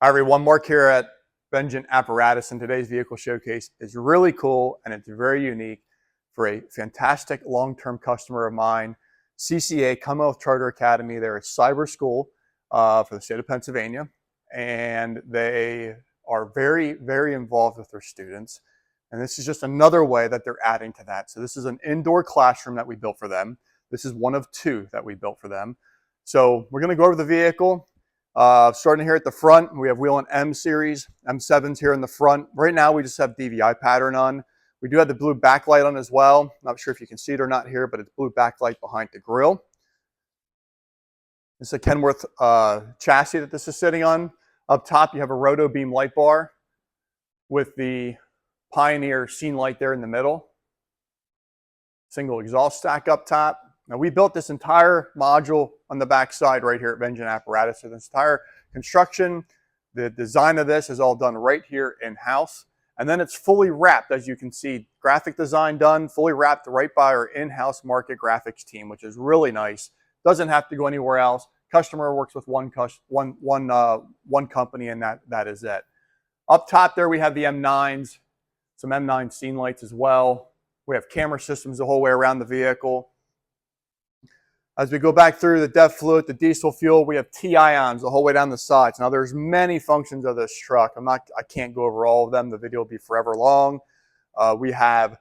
Hi everyone, Mark here at Vengeant Apparatus, and today's vehicle showcase is really cool and it's very unique for a fantastic long-term customer of mine, CCA, Commonwealth Charter Academy. They're a cyber school for the state of Pennsylvania, and they are very, very involved with their students. And this is just another way that they're adding to that. So this is an indoor classroom that we built for them. This is one of two that we built for them. So we're going to go over the vehicle. Starting here at the front, we have wheel and M series, M7s here in the front. Right now, we just have DVI pattern on. We do have the blue backlight on as well. Not sure if you can see it or not here, but it's blue backlight behind the grille. It's a Kenworth chassis that this is sitting on. Up top, you have a roto beam light bar with the Pioneer scene light there in the middle. Single exhaust stack up top. Now, we built this entire module on the back side right here at Vengeant Apparatus. So this entire construction, the design of this is all done right here in-house. And then it's fully wrapped, as you can see, graphic design done, fully wrapped right by our in-house market graphics team, which is really nice. Doesn't have to go anywhere else. Customer works with one company, and that is it. Up top there, we have the M9s, some M9 scene lights as well. We have camera systems the whole way around the vehicle. As we go back through the DEF fluid, the diesel fuel, we have T-ions the whole way down the sides. Now, there's many functions of this truck. I can't go over all of them. The video will be forever long. We have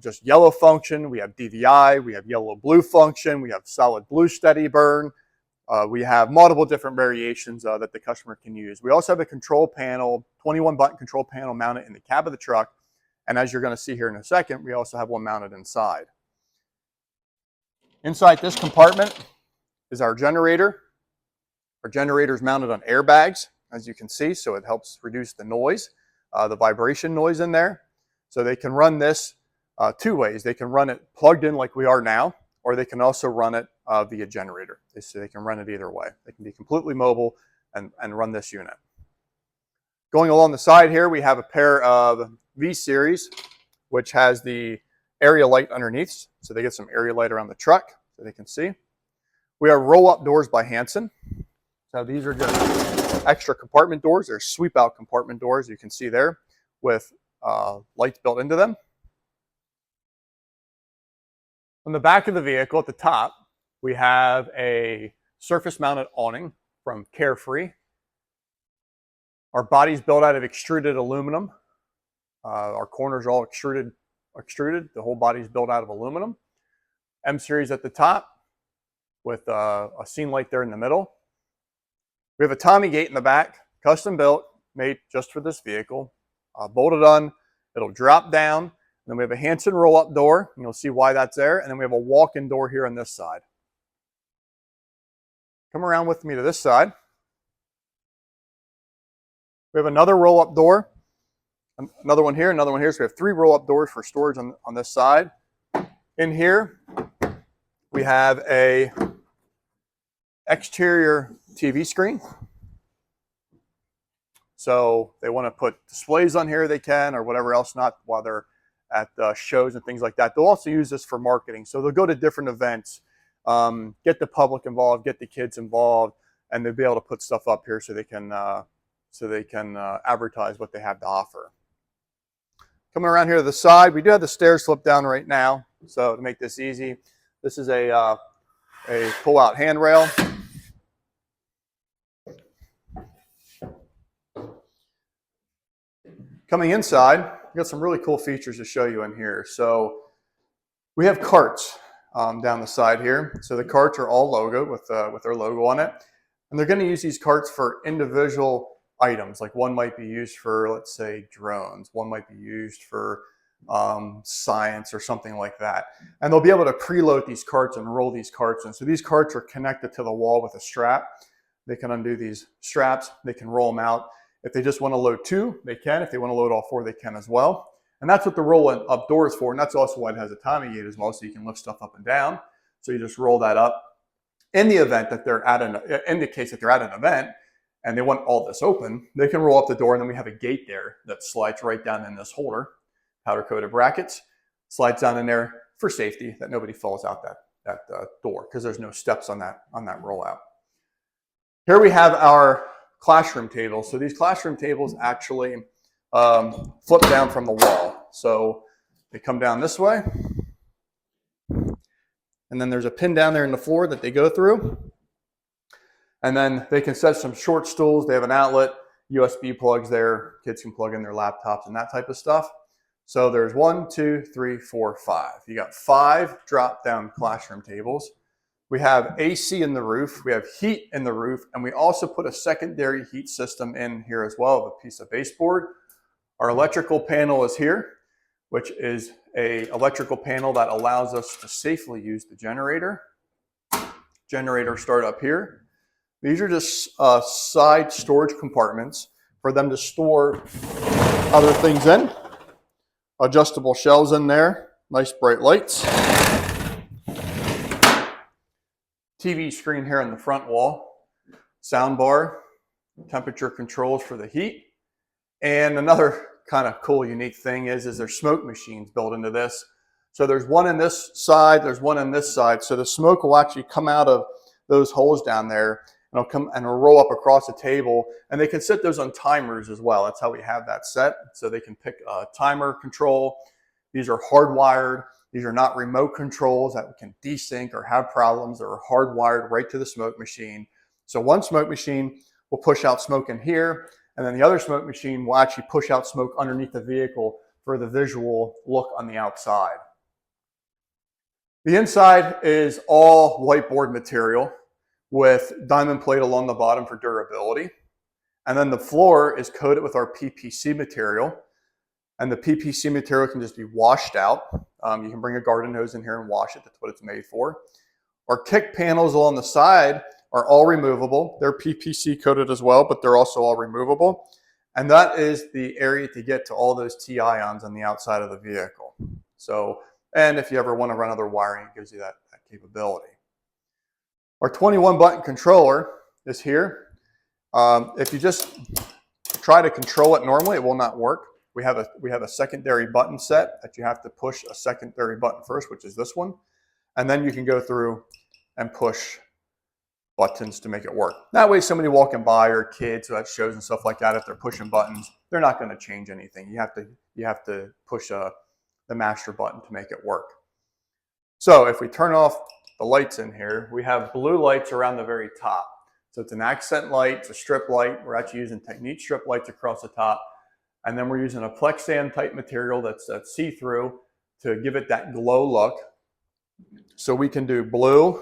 just yellow function. We have DVI. We have yellow-blue function. We have solid blue steady burn. We have multiple different variations that the customer can use. We also have a control panel, 21-button control panel mounted in the cab of the truck. And as you're going to see here in a second, we also have one mounted inside. Inside this compartment is our generator. Our generator is mounted on airbags, as you can see, so it helps reduce the noise, the vibration noise in there. So they can run this two ways. They can run it plugged in like we are now, or they can also run it via generator. So they can run it either way. They can be completely mobile and run this unit. Going along the side here, we have a pair of V-Series, which has the area light underneath, so they get some area light around the truck so they can see. We have roll-up doors by Hanson. So these are just extra compartment doors. They're sweep-out compartment doors, you can see there, with lights built into them. On the back of the vehicle at the top, we have a surface-mounted awning from Carefree. Our body's built out of extruded aluminum. Our corners are all extruded. The whole body is built out of aluminum. M series at the top with a scene light there in the middle. We have a Tommy gate in the back, custom built, made just for this vehicle. Bolted on, it'll drop down. And then we have a Hanson roll-up door, and you'll see why that's there. And then we have a walk-in door here on this side. Come around with me to this side. We have another roll-up door. Another one here, another one here. So we have three roll-up doors for storage on this side. In here, we have a exterior TV screen. So they want to put displays on here, they can, or whatever else, not while they're at shows and things like that. They'll also use this for marketing. So they'll go to different events, get the public involved, get the kids involved, and they'll be able to put stuff up here so they can advertise what they have to offer. Coming around here to the side, we do have the stairs flip down right now. So to make this easy, this is a pull-out handrail. Coming inside, we've got some really cool features to show you in here. So we have carts down the side here. So the carts are all logoed with their logo on it. And they're going to use these carts for individual items. Like one might be used for, let's say, drones. One might be used for science or something like that. And they'll be able to preload these carts and roll these carts in. So these carts are connected to the wall with a strap. They can undo these straps. They can roll them out. If they just want to load two, they can. If they want to load all four, they can as well. And that's what the roll-up door is for. And that's also why it has a Tommy gate as well, so you can lift stuff up and down. So you just roll that up. In the event that they're in the case that they're at an event, and they want all this open, they can roll up the door, and then we have a gate there that slides right down in this holder, powder-coated brackets, slides down in there for safety, that nobody falls out that door, because there's no steps on that rollout. Here we have our classroom tables. So these classroom tables actually flip down from the wall. So they come down this way, and then there's a pin down there in the floor that they go through. And then they can set some short stools. They have an outlet, USB plugs there. Kids can plug in their laptops and that type of stuff. So there's 1, 2, 3, 4, 5. You got 5 drop-down classroom tables. We have AC in the roof. We have heat in the roof. And we also put a secondary heat system in here as well, with a piece of baseboard. Our electrical panel is here, which is an electrical panel that allows us to safely use the generator. Generator start up here. These are just side storage compartments for them to store other things in. Adjustable shelves in there, nice bright lights. TV screen here on the front wall, sound bar, temperature controls for the heat. And another kind of cool, unique thing is there's smoke machines built into this. So there's one on this side, there's one on this side. So the smoke will actually come out of those holes down there, and it'll roll up across the table, and they can set those on timers as well. That's how we have that set. So they can pick a timer control. These are hardwired. These are not remote controls that can desync or have problems. They're hardwired right to the smoke machine. So one smoke machine will push out smoke in here, and then the other smoke machine will actually push out smoke underneath the vehicle for the visual look on the outside. The inside is all whiteboard material with diamond plate along the bottom for durability. And then the floor is coated with our PPC material. And the PPC material can just be washed out. You can bring a garden hose in here and wash it. That's what it's made for. Our kick panels along the side are all removable. They're PPC coated as well, but they're also all removable. And that is the area to get to all those T-ions on the outside of the vehicle. So, and if you ever want to run other wiring, it gives you that capability. Our 21 button controller is here. If you just try to control it normally, it will not work. We have a secondary button set that you have to push a secondary button first, which is this one. And then you can go through and push buttons to make it work. That way somebody walking by, or kids who have shows and stuff like that, if they're pushing buttons, they're not going to change anything. You have to push the master button to make it work. So if we turn off the lights in here, we have blue lights around the very top. So it's an accent light, it's a strip light. We're actually using Technique strip lights across the top. And then we're using a Plexan type material that's see-through to give it that glow look. So we can do blue.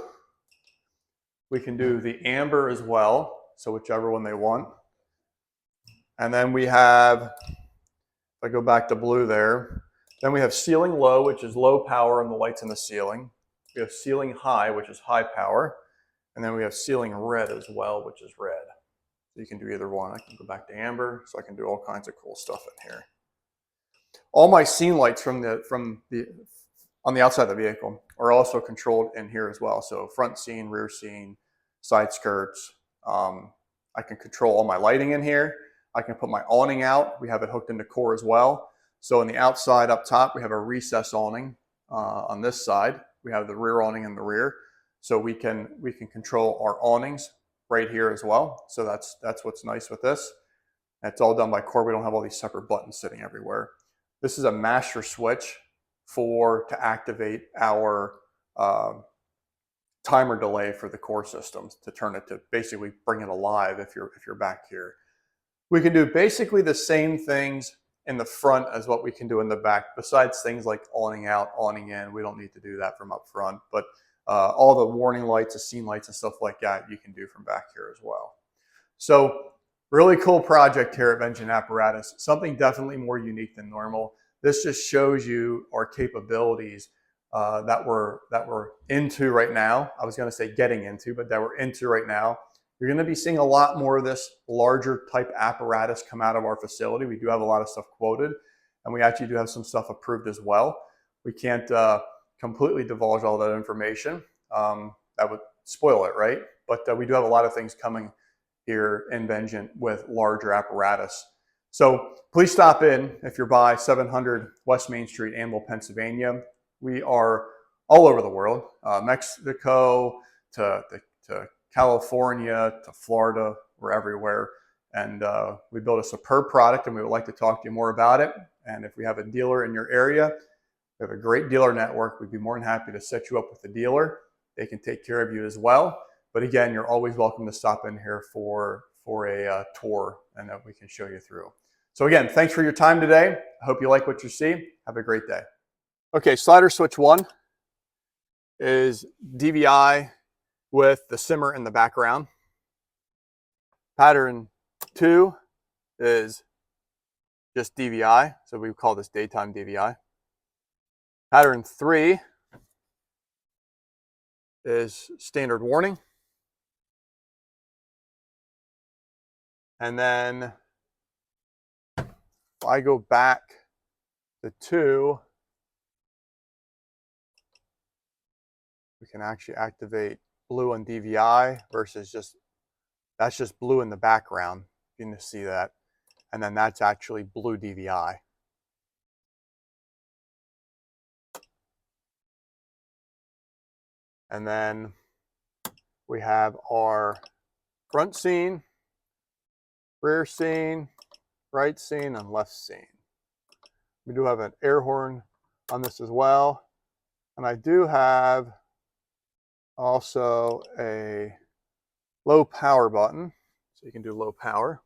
We can do the amber as well. So whichever one they want. And then we have, if I go back to blue there, then we have ceiling low, which is low power on the lights in the ceiling. We have ceiling high, which is high power. And then we have ceiling red as well, which is red. So you can do either one. I can go back to amber, so I can do all kinds of cool stuff in here. All my scene lights on the outside of the vehicle are also controlled in here as well. So front scene, rear scene, side skirts. I can control all my lighting in here. I can put my awning out. We have it hooked into core as well. So on the outside up top, we have a recess awning on this side. We have the rear awning in the rear. So we can control our awnings right here as well. So that's what's nice with this. It's all done by core. We don't have all these separate buttons sitting everywhere. This is a master switch to activate our timer delay for the core systems, to turn it, to basically bring it alive if you're back here. We can do basically the same things in the front as what we can do in the back, besides things like awning out, awning in. We don't need to do that from up front, but all the warning lights, the scene lights and stuff like that, you can do from back here as well. So really cool project here at Vengeant Apparatus. Something definitely more unique than normal. This just shows you our capabilities that we're into right now. I was going to say getting into, but that we're into right now. You're going to be seeing a lot more of this larger type apparatus come out of our facility. We do have a lot of stuff quoted, and we actually do have some stuff approved as well. We can't completely divulge all that information. That would spoil it, right? But we do have a lot of things coming here in Vengeant with larger apparatus. So please stop in if you're by 700 West Main Street, Annville, Pennsylvania. We are all over the world, Mexico to California to Florida. We're everywhere. And we built a superb product, and we would like to talk to you more about it. And if we have a dealer in your area, we have a great dealer network. We'd be more than happy to set you up with a dealer. They can take care of you as well. But again, you're always welcome to stop in here for a tour, and that we can show you through. So again, thanks for your time today. I hope you like what you see. Have a great day. Okay, slider switch 1 is DVI with the simmer in the background. Pattern 2 is just DVI, so we call this daytime DVI. Pattern 3 is standard warning. And then if I go back to 2, we can actually activate blue on DVI versus that's just blue in the background. You can see that. And then that's actually blue DVI. And then we have our front scene, rear scene, right scene, and left scene. We do have an air horn on this as well. And I do have also a low power button, so you can do low power.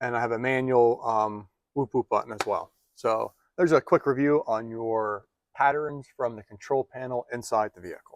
And I have a manual whoop whoop button as well. So there's a quick review on your patterns from the control panel inside the vehicle.